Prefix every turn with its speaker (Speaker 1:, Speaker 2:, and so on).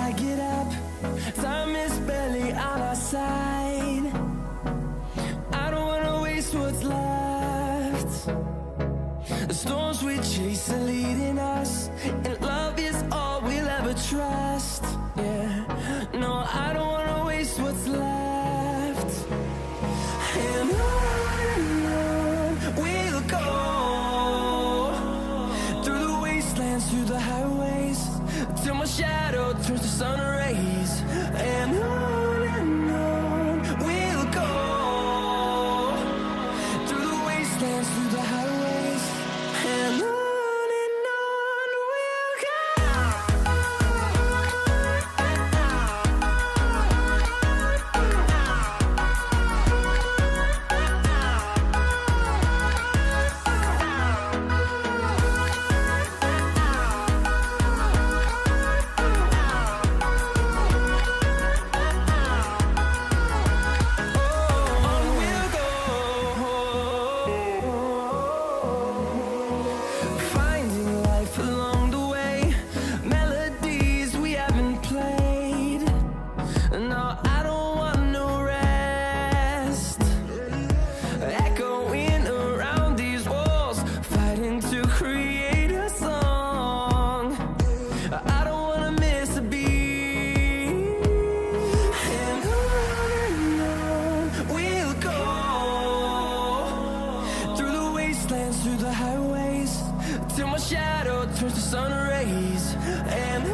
Speaker 1: I get up, time is barely on our side. I don't wanna waste what's left. The storms we chase are leading us, and love is all we'll ever trust. Yeah, no, I don't wanna waste what's left. And on we'll go, through the wastelands, through the highways, till my shadow turns to sun rays. And on we'll go, through the wastelands, through the highways, and on we'll go. Through the highways, till my shadow turns to sun rays. And